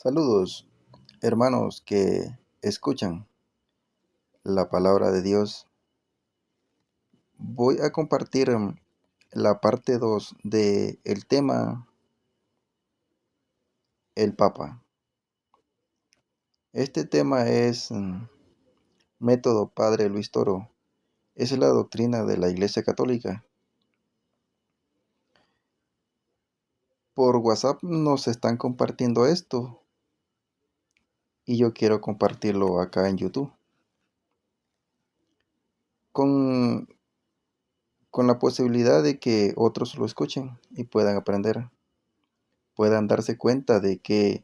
Saludos, hermanos que escuchan la palabra de Dios. Voy a compartir la parte 2 de el tema el Papa. Este tema es método Padre Luis Toro. Es la doctrina de la Iglesia Católica. Por WhatsApp nos están compartiendo esto y yo quiero compartirlo acá en YouTube. Con la posibilidad de que otros lo escuchen y puedan aprender, puedan darse cuenta de que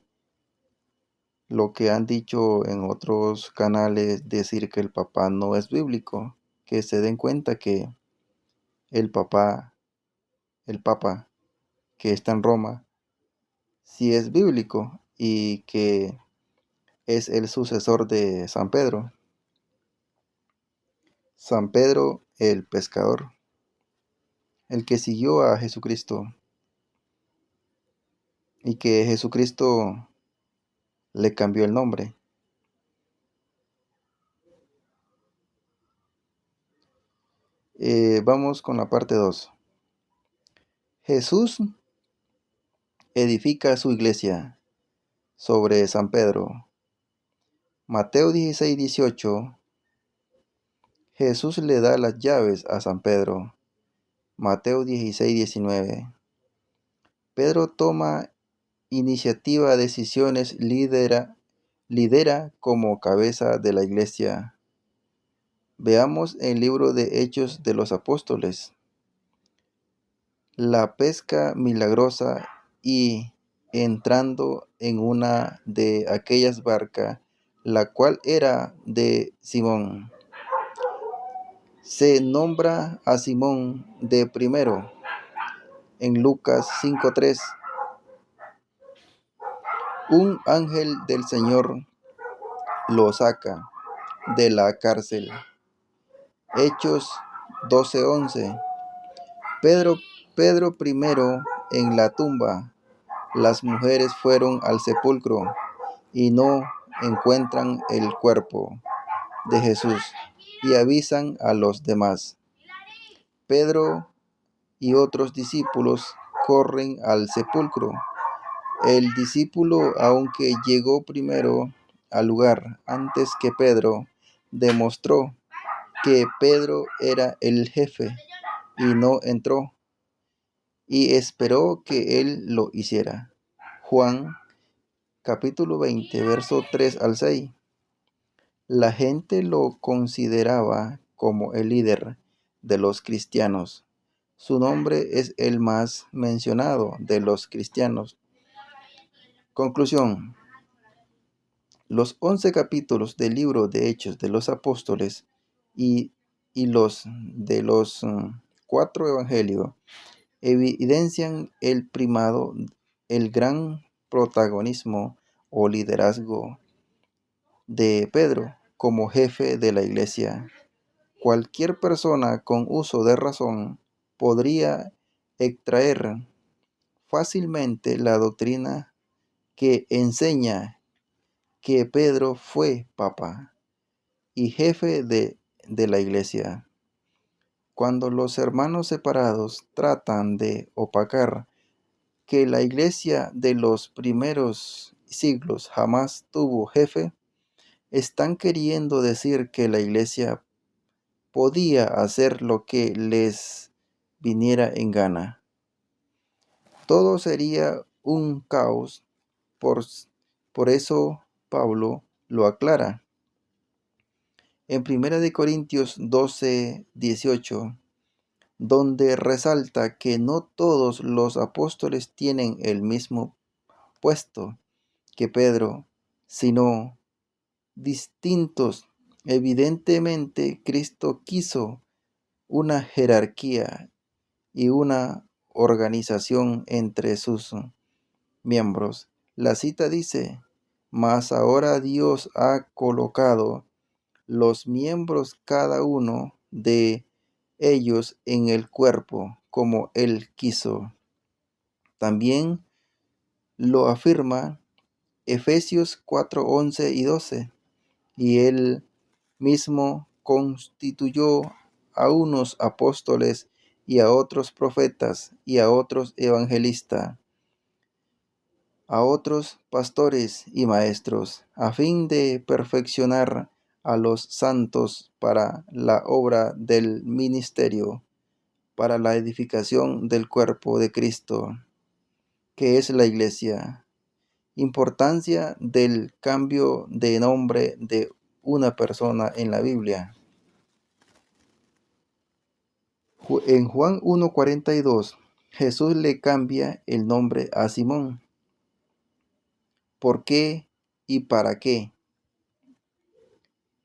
lo que han dicho en otros canales, decir que el Papa no es bíblico, que se den cuenta que el Papa, el Papa que está en Roma, sí es bíblico y que es el sucesor de San Pedro. San Pedro el pescador, el que siguió a Jesucristo y que Jesucristo le cambió el nombre. Vamos con la parte 2. Jesús edifica su iglesia sobre San Pedro. Mateo 16:18. Jesús le da las llaves a San Pedro. Mateo 16:19. Pedro toma iniciativa, decisiones, lidera como cabeza de la iglesia. Veamos el libro de Hechos de los Apóstoles. La pesca milagrosa y entrando en una de aquellas barcas, la cual era de Simón. Se nombra a Simón de primero en Lucas 5:3. Un ángel del Señor lo saca de la cárcel. Hechos 12:11. Pedro primero en la tumba. Las mujeres fueron al sepulcro y no encuentran el cuerpo de Jesús y avisan a los demás. Pedro y otros discípulos corren al sepulcro. El discípulo, aunque llegó primero al lugar antes que Pedro, demostró que Pedro era el jefe y no entró y esperó que él lo hiciera. Juan capítulo 20, verso 3 al 6. La gente lo consideraba como el líder de los cristianos. Su nombre es el más mencionado de los cristianos. Conclusión. Los 11 capítulos del libro de Hechos de los Apóstoles y los de los 4 evangelios evidencian el primado, el gran protagonismo o liderazgo de Pedro como jefe de la iglesia. Cualquier persona con uso de razón podría extraer fácilmente la doctrina que enseña que Pedro fue papa y jefe de la iglesia. Cuando los hermanos separados tratan de opacar que la iglesia de los primeros siglos jamás tuvo jefe, están queriendo decir que la iglesia podía hacer lo que les viniera en gana. Todo sería un caos, por eso Pablo lo aclara. En 1 Corintios 12:18, donde resalta que no todos los apóstoles tienen el mismo puesto que Pedro, sino distintos. Evidentemente, Cristo quiso una jerarquía y una organización entre sus miembros. La cita dice: mas ahora Dios ha colocado los miembros cada uno de ellos en el cuerpo como Él quiso. También lo afirma Efesios 4, 11 y 12. Y él mismo constituyó a unos apóstoles y a otros profetas y a otros evangelistas, a otros pastores y maestros, a fin de perfeccionar a los santos para la obra del ministerio, para la edificación del cuerpo de Cristo, que es la iglesia. Importancia del cambio de nombre de una persona en la Biblia. En Juan 1:42, Jesús le cambia el nombre a Simón. ¿Por qué y para qué?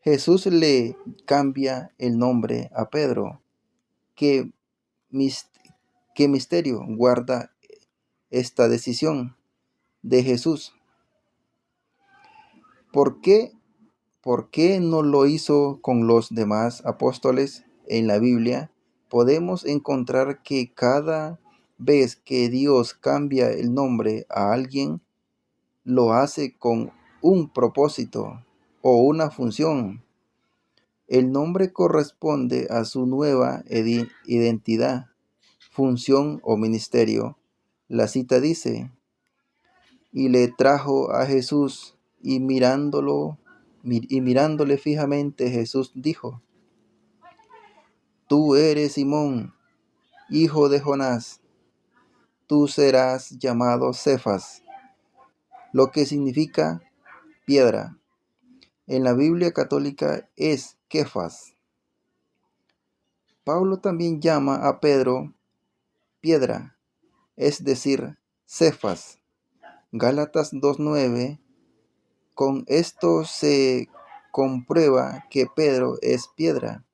Jesús le cambia el nombre a Pedro. ¿Qué, qué misterio guarda esta decisión de Jesús? ¿Por qué ¿Por qué no lo hizo con los demás apóstoles? En la Biblia podemos encontrar que cada vez que Dios cambia el nombre a alguien, lo hace con un propósito o una función. El nombre corresponde a su nueva identidad, función o ministerio. La cita dice: y le trajo a Jesús, y mirándole fijamente, Jesús dijo: tú eres Simón, hijo de Jonás, tú serás llamado Cefas, lo que significa piedra. En la Biblia católica es Kefas. Pablo también llama a Pedro piedra, es decir, Cefas. Gálatas 2:9. Con esto se comprueba que Pedro es piedra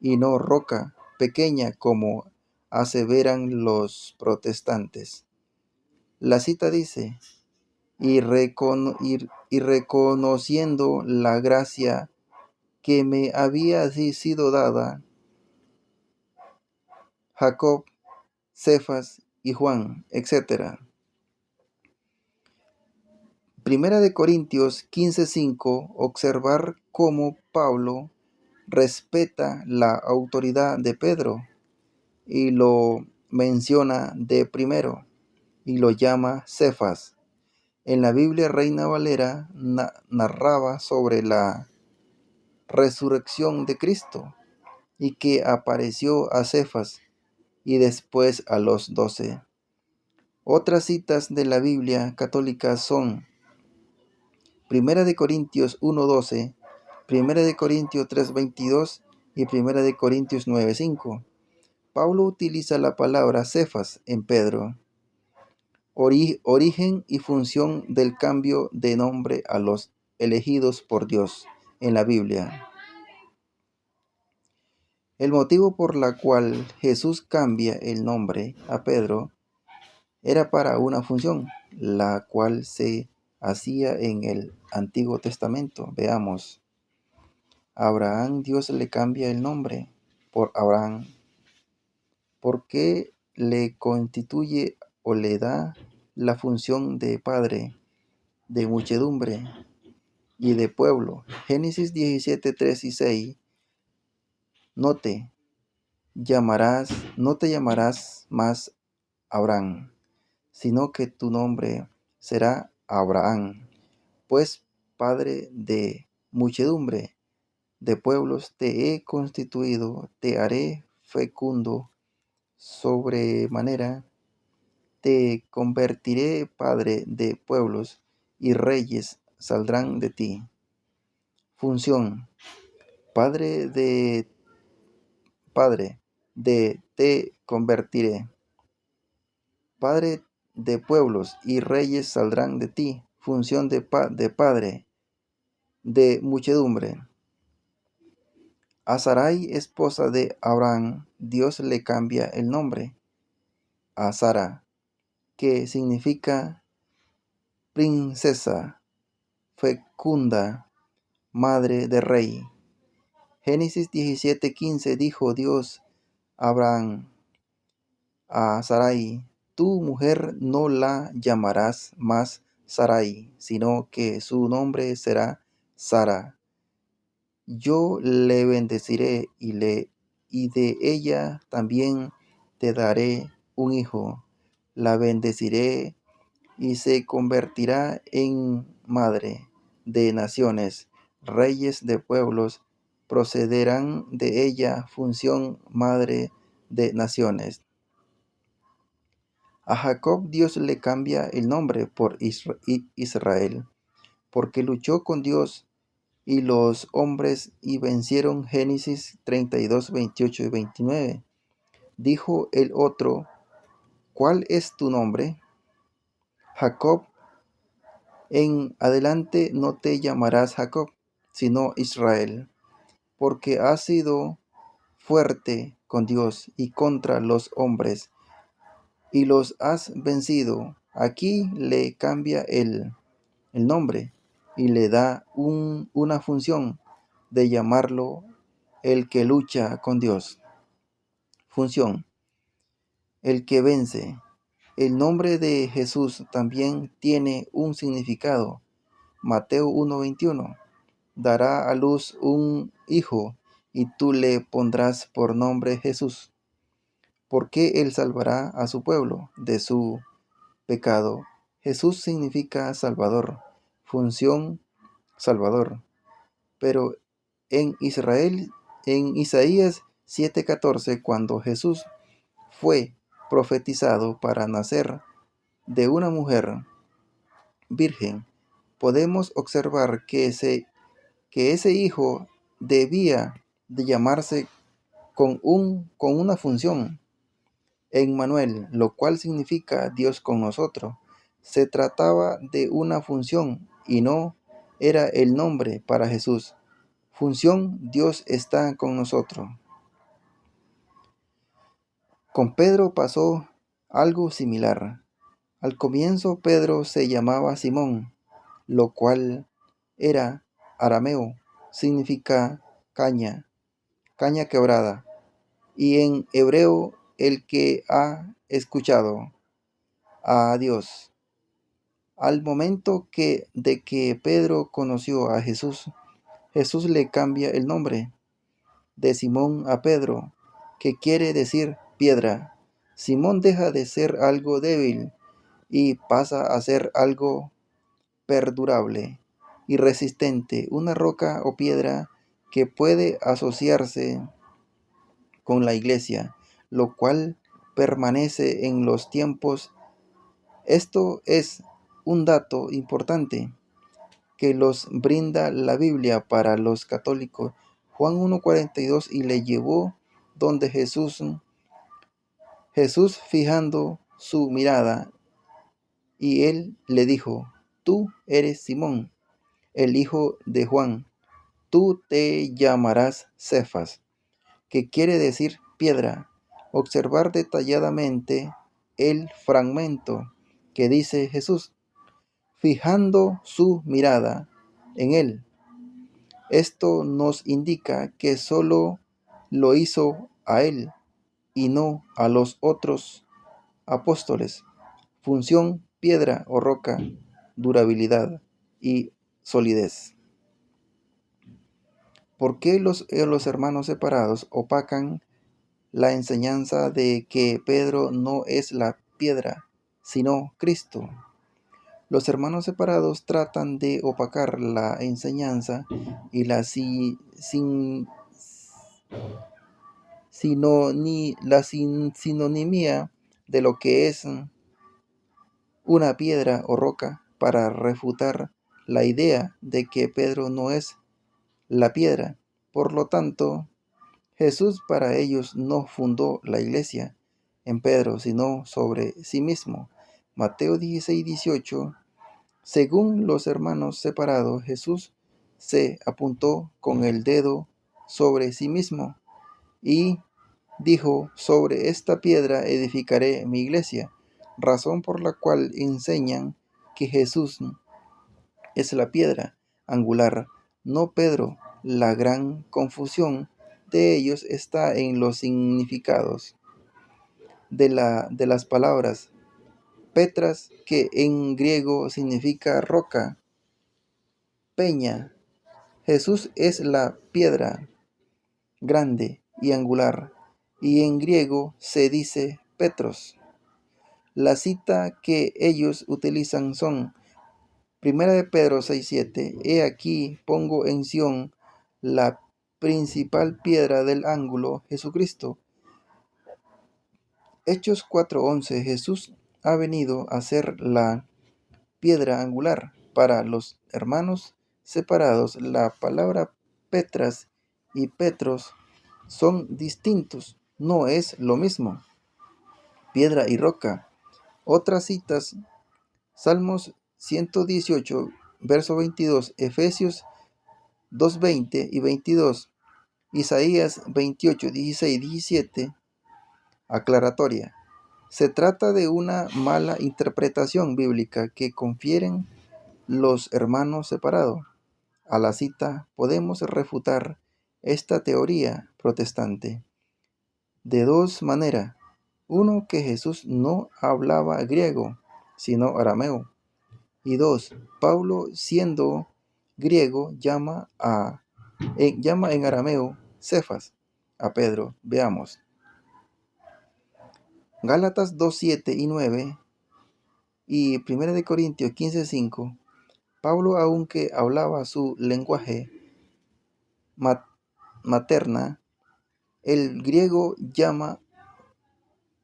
y no roca pequeña como aseveran los protestantes. La cita dice: y reconociendo la gracia que me había sido dada, Jacob, Cefas y Juan, etc. Primera de Corintios 15:5, observar cómo Pablo respeta la autoridad de Pedro y lo menciona de primero y lo llama Cefas. En la Biblia Reina Valera narraba sobre la resurrección de Cristo y que apareció a Cefas y después a los 12. Otras citas de la Biblia católica son Primera de Corintios 1:12, Primera de Corintios 3:22 y Primera de Corintios 9:5. Pablo utiliza la palabra Cefas en Pedro. Origen y función del cambio de nombre a los elegidos por Dios en la Biblia. El motivo por la cual Jesús cambia el nombre a Pedro era para una función, la cual se hacía en el Antiguo Testamento. Veamos. A Abraham Dios le cambia el nombre por Abraham. ¿Por qué le constituye o le da la función de padre, de muchedumbre y de pueblo? Génesis 17, 3 y 6. Note, no te llamarás más Abraham, sino que tu nombre será Abraham, pues padre de muchedumbre de pueblos te he constituido, te haré fecundo sobremanera, te convertiré padre de pueblos, y reyes saldrán de ti. Función: padre de te convertiré. Padre de pueblos y reyes saldrán de ti. Función de padre de muchedumbre. A Sarai, esposa de Abraham, Dios le cambia el nombre a Sara, que significa princesa, fecunda, madre de rey. Génesis 17:15 dijo Dios a Abraham, a Sarai: tu mujer no la llamarás más Sarai, sino que su nombre será Sara. Yo le bendeciré y de ella también te daré un hijo. La bendeciré y se convertirá en madre de naciones. Reyes de pueblos procederán de ella, función madre de naciones. A Jacob Dios le cambia el nombre por Israel, porque luchó con Dios y los hombres y vencieron. Génesis 32, 28 y 29. Dijo el otro: ¿cuál es tu nombre? Jacob. En adelante no te llamarás Jacob, sino Israel, porque has sido fuerte con Dios y contra los hombres, y los has vencido. Aquí le cambia el nombre y le da una función de llamarlo el que lucha con Dios. Función: el que vence. El nombre de Jesús también tiene un significado. Mateo 1:21. Dará a luz un hijo, y tú le pondrás por nombre Jesús, porque él salvará a su pueblo de su pecado. Jesús significa Salvador. Función: Salvador. Pero en Israel, en Isaías 7:14, cuando Jesús fue profetizado para nacer de una mujer virgen, podemos observar que ese hijo debía de llamarse con una función, Emmanuel, lo cual significa Dios con nosotros. Se trataba de una función y no era el nombre para Jesús. Función: Dios está con nosotros. Con Pedro pasó algo similar. Al comienzo Pedro se llamaba Simón, lo cual era arameo, significa caña, caña quebrada, y en hebreo el que ha escuchado a Dios. Al momento de que Pedro conoció a Jesús, Jesús le cambia el nombre de Simón a Pedro, que quiere decir piedra. Simón deja de ser algo débil y pasa a ser algo perdurable y resistente, una roca o piedra que puede asociarse con la iglesia, lo cual permanece en los tiempos. Esto es un dato importante que los brinda la Biblia para los católicos. Juan 1:42, y le llevó donde Jesús fijando su mirada, y él le dijo: tú eres Simón, el hijo de Juan, tú te llamarás Cefas, que quiere decir piedra. Observar detalladamente el fragmento que dice Jesús, fijando su mirada en él. Esto nos indica que solo lo hizo a él y no a los otros apóstoles. Función: piedra o roca, durabilidad y solidez. ¿Por qué los hermanos separados opacan la enseñanza de que Pedro no es la piedra, sino Cristo? Los hermanos separados tratan de opacar la enseñanza y la sinonimia de lo que es una piedra o roca para refutar la idea de que Pedro no es la piedra. Por lo tanto, Jesús para ellos no fundó la iglesia en Pedro, sino sobre sí mismo. Mateo 16:18. Según los hermanos separados, Jesús se apuntó con el dedo sobre sí mismo y dijo: sobre esta piedra edificaré mi iglesia, razón por la cual enseñan que Jesús es la piedra angular, no Pedro. La gran confusión de ellos está en los significados de las palabras. Petras, que en griego significa roca, peña. Jesús es la piedra grande y angular, y en griego se dice Petros. La cita que ellos utilizan son Primera de Pedro 6:7. He aquí pongo en Sión la principal piedra del ángulo, Jesucristo. Hechos 4:11. Jesús ha venido a ser la piedra angular. Para los hermanos separados, la palabra Petras y Petros son distintos, no es lo mismo. Piedra y roca. Otras citas: Salmos 118, verso 22, Efesios 2:20 y 22, Isaías 28, 16 y 17. Aclaratoria. Se trata de una mala interpretación bíblica que confieren los hermanos separados. A la cita podemos refutar esta teoría protestante de dos maneras. Uno, que Jesús no hablaba griego, sino arameo. Y dos, Pablo, siendo griego, llama en arameo Cefas a Pedro. Veamos. Gálatas 2:7 y 9 y 1 de Corintios 15:5. Pablo, aunque hablaba su lenguaje materna, el griego llama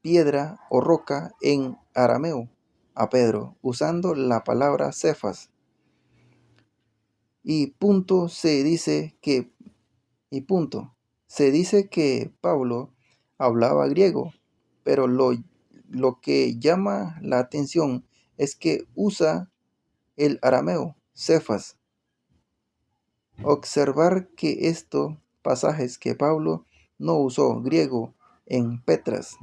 piedra o roca en arameo a Pedro, usando la palabra Cefas. Y punto se dice que Pablo hablaba griego, pero lo que llama la atención es que usa el arameo, Cefas. Observar que estos pasajes que Pablo no usó griego en Petras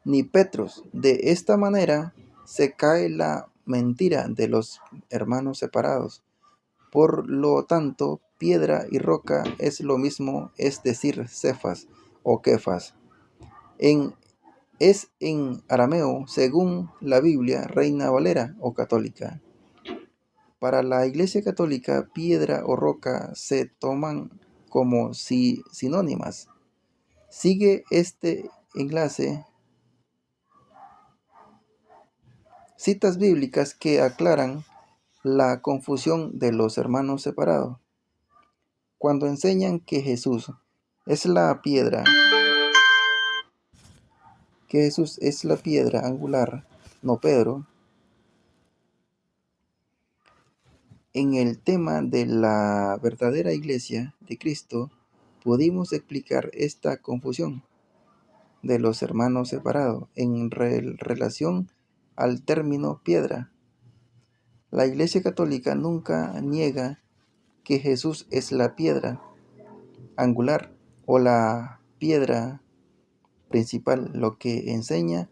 ni Petros. De esta manera se cae la mentira de los hermanos separados. Por lo tanto, piedra y roca es lo mismo, es decir, Cefas o Kefas. Es en arameo, según la Biblia Reina Valera o Católica. Para la Iglesia Católica, piedra o roca se toman como sinónimas. Sigue este enlace citas bíblicas que aclaran la confusión de los hermanos separados. Cuando enseñan que Jesús es la piedra angular, no Pedro, en el tema de la verdadera iglesia de Cristo, pudimos explicar esta confusión de los hermanos separados en relación al término piedra. La Iglesia Católica nunca niega que Jesús es la piedra angular o la piedra principal. Lo que enseña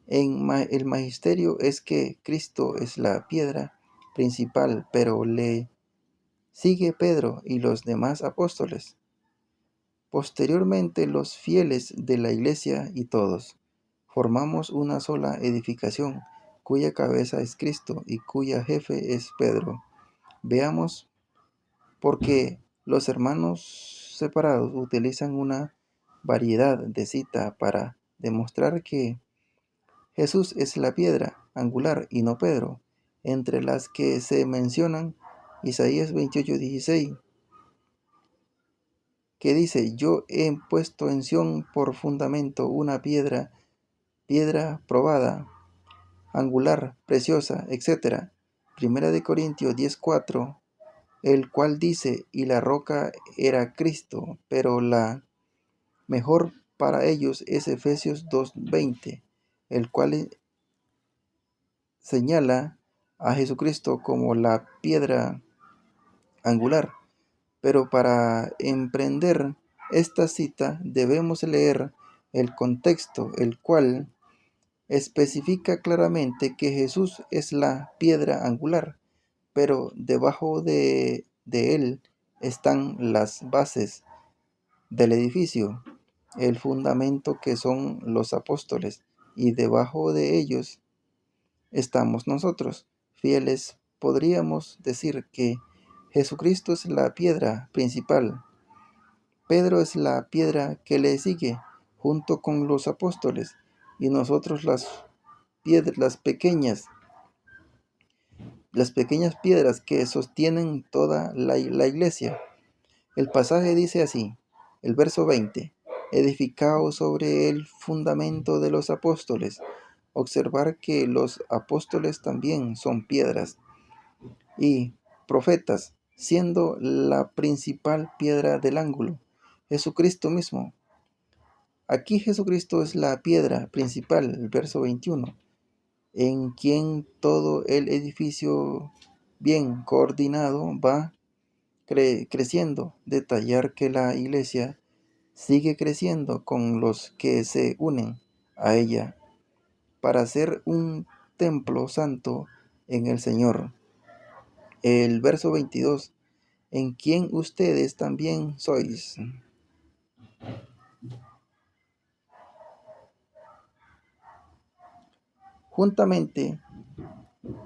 en el magisterio es que Cristo es la piedra principal, pero le sigue Pedro y los demás apóstoles. Posteriormente, los fieles de la iglesia y todos formamos una sola edificación, cuya cabeza es Cristo y cuya jefe es Pedro. Veamos por qué los hermanos separados utilizan una variedad de citas para demostrar que Jesús es la piedra angular y no Pedro, entre las que se mencionan Isaías 28:16, que dice: yo he puesto en Sión por fundamento una piedra probada, angular, preciosa, etc. Primera de Corintios 10:4, el cual dice: y la roca era Cristo, pero la mejor para ellos es Efesios 2:20, el cual señala a Jesucristo como la piedra angular. Pero para emprender esta cita debemos leer el contexto, el cual especifica claramente que Jesús es la piedra angular, pero debajo de él están las bases del edificio, el fundamento, que son los apóstoles. y debajo de ellos estamos nosotros, fieles. Podríamos decir que Jesucristo es la piedra principal. Pedro es la piedra que le sigue, junto con los apóstoles, y nosotros las piedras, las pequeñas piedras que sostienen toda la iglesia. El pasaje dice así, el verso 20: edificaos sobre el fundamento de los apóstoles. Observar que los apóstoles también son piedras y profetas, siendo la principal piedra del ángulo Jesucristo mismo. Aquí Jesucristo es la piedra principal, el verso 21, en quien todo el edificio bien coordinado va creciendo. Detallar que la iglesia sigue creciendo con los que se unen a ella para ser un templo santo en el Señor. El verso 22, en quien ustedes también sois. Juntamente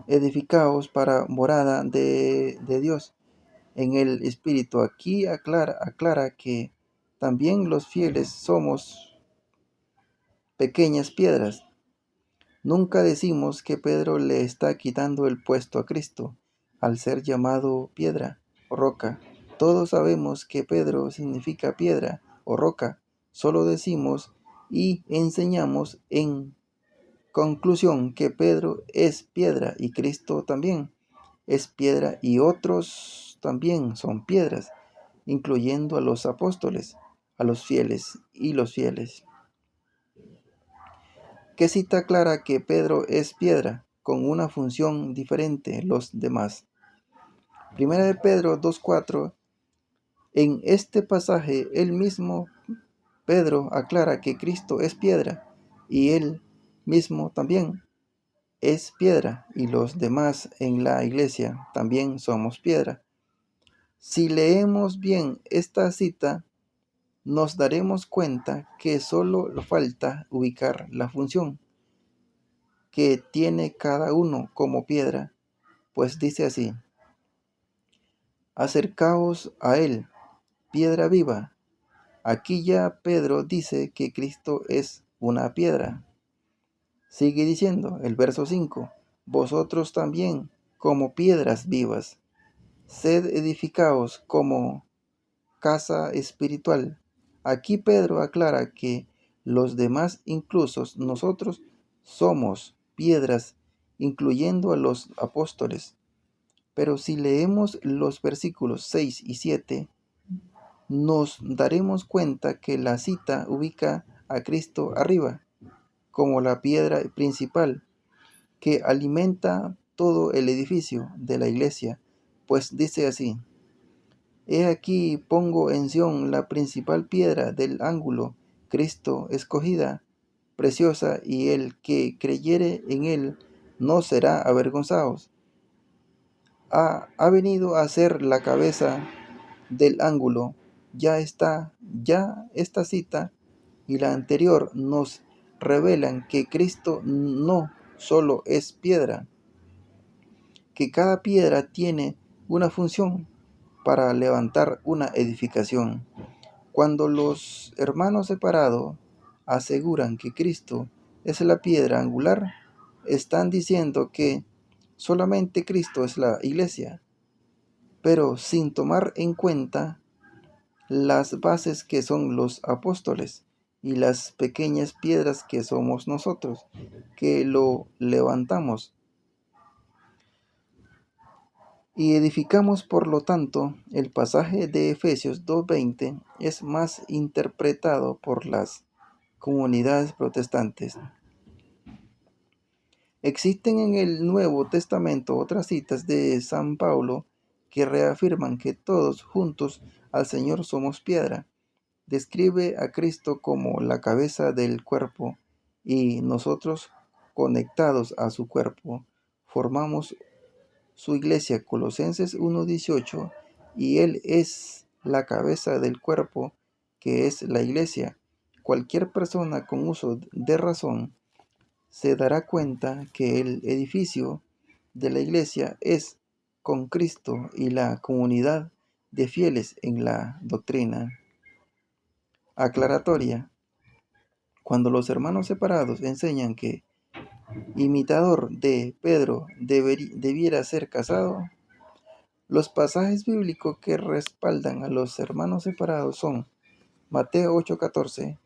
edificaos para morada de Dios en el Espíritu. Aquí aclara que también los fieles somos pequeñas piedras. Nunca decimos que Pedro le está quitando el puesto a Cristo al ser llamado piedra o roca. Todos sabemos que Pedro significa piedra o roca. Solo decimos y enseñamos en conclusión que Pedro es piedra y Cristo también es piedra y otros también son piedras, incluyendo a los apóstoles, a los fieles y los fieles. ¿Qué cita clara que Pedro es piedra con una función diferente los demás? Primera de Pedro 2:4. En este pasaje el mismo Pedro aclara que Cristo es piedra y él mismo también es piedra y los demás en la iglesia también somos piedra. Si leemos bien esta cita, nos daremos cuenta que solo falta ubicar la función que tiene cada uno como piedra, pues dice así: acercaos a él, piedra viva. Aquí ya Pedro dice que Cristo es una piedra. Sigue diciendo el verso 5, vosotros también como piedras vivas, sed edificaos como casa espiritual. Aquí Pedro aclara que los demás, incluso nosotros, somos piedras, incluyendo a los apóstoles. Pero si leemos los versículos 6 y 7, nos daremos cuenta que la cita ubica a Cristo arriba, como la piedra principal, que alimenta todo el edificio de la iglesia, pues dice así: he aquí pongo en Sión la principal piedra del ángulo, Cristo escogida, preciosa, y el que creyere en él no será avergonzado. Ha venido a ser la cabeza del ángulo. Ya esta cita y la anterior nos revelan que Cristo no solo es piedra, que cada piedra tiene una función para levantar una edificación. Cuando los hermanos separados aseguran que Cristo es la piedra angular, están diciendo que solamente Cristo es la iglesia, pero sin tomar en cuenta las bases que son los apóstoles y las pequeñas piedras que somos nosotros, que lo levantamos y edificamos. Por lo tanto, el pasaje de Efesios 2:20 es más interpretado por las comunidades protestantes. Existen en el Nuevo Testamento otras citas de San Pablo que reafirman que todos juntos al Señor somos piedra. Describe a Cristo como la cabeza del cuerpo y nosotros, conectados a su cuerpo, formamos su iglesia. Colosenses 1:18, y Él es la cabeza del cuerpo, que es la iglesia. Cualquier persona con uso de razón se dará cuenta que el edificio de la iglesia es con Cristo y la comunidad de fieles en la doctrina. Aclaratoria. Cuando los hermanos separados enseñan que imitador de Pedro debiera ser casado, los pasajes bíblicos que respaldan a los hermanos separados son Mateo 8:14,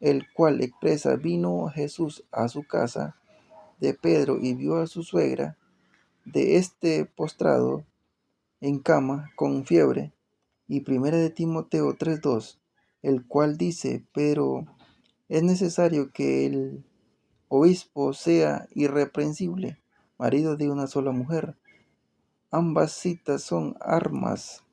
el cual expresa: vino Jesús a su casa de Pedro y vio a su suegra, de este postrado en cama con fiebre, y 1 de Timoteo 3:2, el cual dice: pero es necesario que el obispo sea irreprensible, marido de una sola mujer. Ambas citas son armas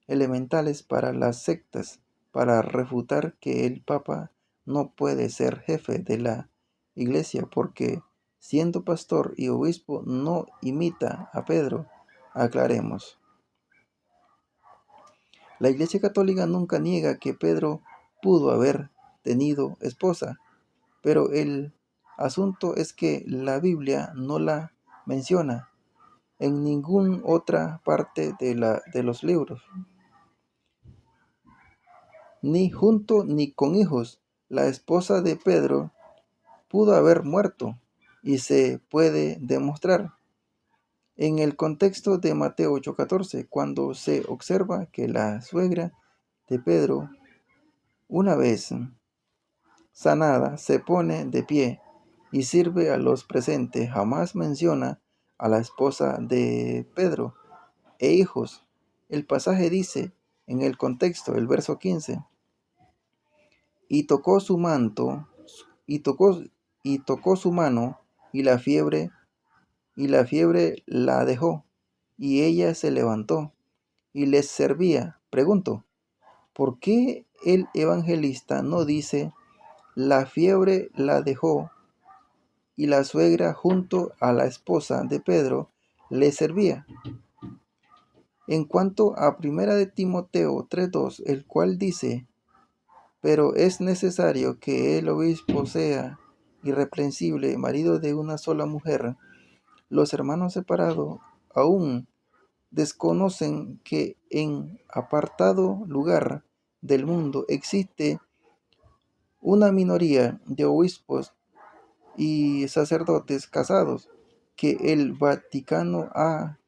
elementales para las sectas para refutar que el Papa no puede ser jefe de la Iglesia porque, siendo pastor y obispo, no imita a Pedro. Aclaremos. La Iglesia Católica nunca niega que Pedro pudo haber tenido esposa, pero el asunto es que la Biblia no la menciona en ninguna otra parte de los libros. Ni junto ni con hijos, la esposa de Pedro pudo haber muerto, y se puede demostrar en el contexto de Mateo 8:14, cuando se observa que la suegra de Pedro, una vez sanada, se pone de pie y sirve a los presentes. Jamás menciona a la esposa de Pedro e hijos. El pasaje dice en el contexto, el verso 15, y tocó su manto, y tocó su mano, y la fiebre la dejó, y ella se levantó y les servía. Pregunto, ¿por qué el evangelista no dice la fiebre la dejó y la suegra junto a la esposa de Pedro le servía? En cuanto a 1 de Timoteo 3:2, el cual dice: pero es necesario que el obispo sea irreprensible, marido de una sola mujer, los hermanos separados aún desconocen que en apartado lugar del mundo existe una minoría de obispos y sacerdotes casados que el Vaticano ha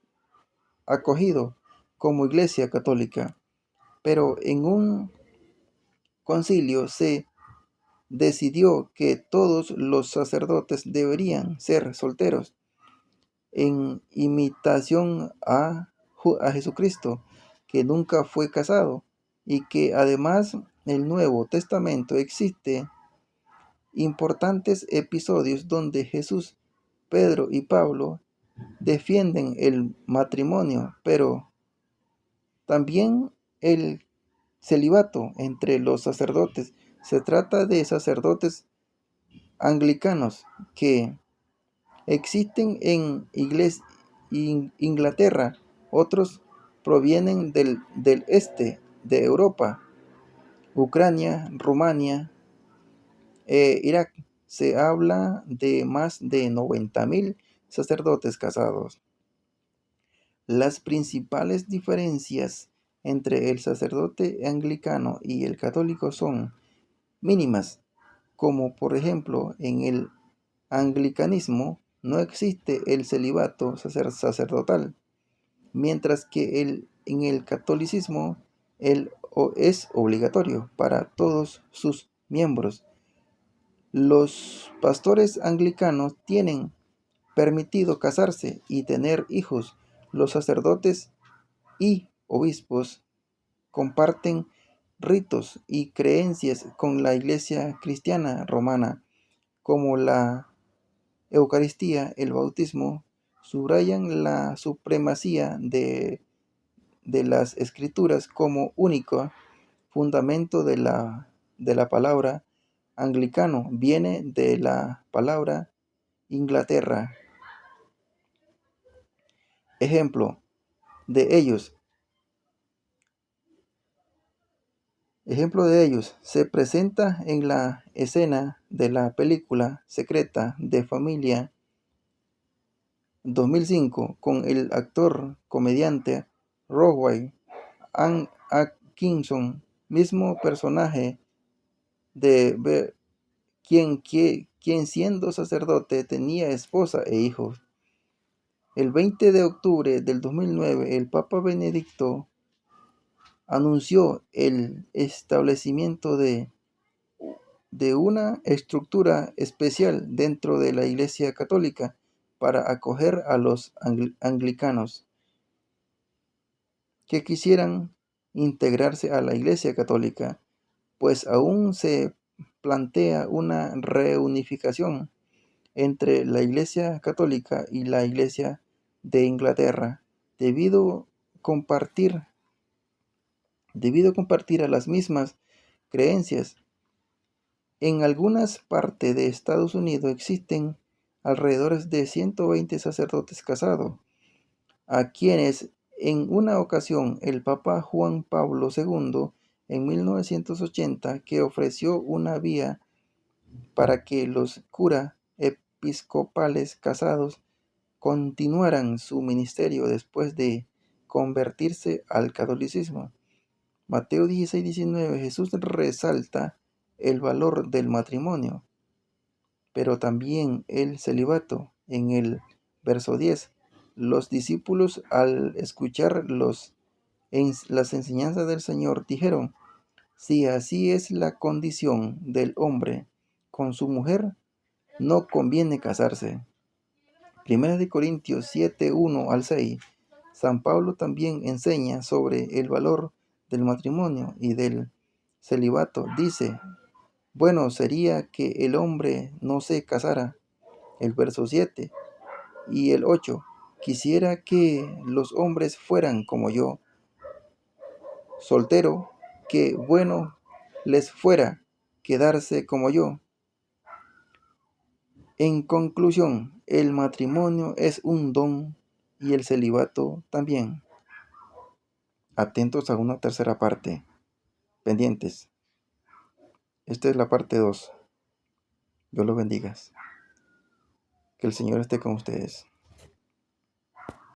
acogido como Iglesia Católica, pero en un concilio se decidió que todos los sacerdotes deberían ser solteros, en imitación a Jesucristo, que nunca fue casado, y que además en el Nuevo Testamento existe importantes episodios donde Jesús, Pedro y Pablo defienden el matrimonio, pero también el celibato entre los sacerdotes. Se trata de sacerdotes anglicanos que existen en Inglaterra, otros provienen del este de Europa, Ucrania, Rumania, Irak. Se habla de más de 90,000 sacerdotes casados. Las principales diferencias entre el sacerdote anglicano y el católico son mínimas, como por ejemplo en el anglicanismo no existe el celibato sacerdotal, mientras que en el catolicismo es obligatorio para todos sus miembros. Los pastores anglicanos tienen permitido casarse y tener hijos. Los sacerdotes y obispos comparten ritos y creencias con la Iglesia cristiana romana, como la Eucaristía, el bautismo. Subrayan la supremacía de las Escrituras como único fundamento de la palabra anglicano. Viene de la palabra Inglaterra. Ejemplo de ellos: Ejemplo de ellos se presenta en la escena de la película Secreta de Familia 2005 con el actor comediante Rowan Atkinson, mismo personaje de quien siendo sacerdote tenía esposa e hijos. El 20 de octubre del 2009, el Papa Benedicto anunció el establecimiento de una estructura especial dentro de la Iglesia Católica para acoger a los anglicanos que quisieran integrarse a la Iglesia Católica, pues aún se plantea una reunificación entre la Iglesia Católica y la Iglesia de Inglaterra, debido compartir, debido a compartir a las mismas creencias. En algunas partes de Estados Unidos existen alrededor de 120 sacerdotes casados, a quienes en una ocasión el Papa Juan Pablo II en 1980 que ofreció una vía para que los curas episcopales casados continuaran su ministerio después de convertirse al catolicismo. Mateo 16:19, Jesús resalta el valor del matrimonio, pero también el celibato. En el verso 10, los discípulos al escuchar las enseñanzas del Señor dijeron, si así es la condición del hombre con su mujer, no conviene casarse. Primera de Corintios 7, 1 al 6. San Pablo también enseña sobre el valor del matrimonio y del celibato. Dice, bueno sería que el hombre no se casara. El verso 7 y el 8. Quisiera que los hombres fueran como yo, soltero, que bueno les fuera quedarse como yo. En conclusión, el matrimonio es un don y el celibato también. Atentos a una tercera parte. Pendientes. Esta es la parte 2. Dios los bendiga. Que el Señor esté con ustedes.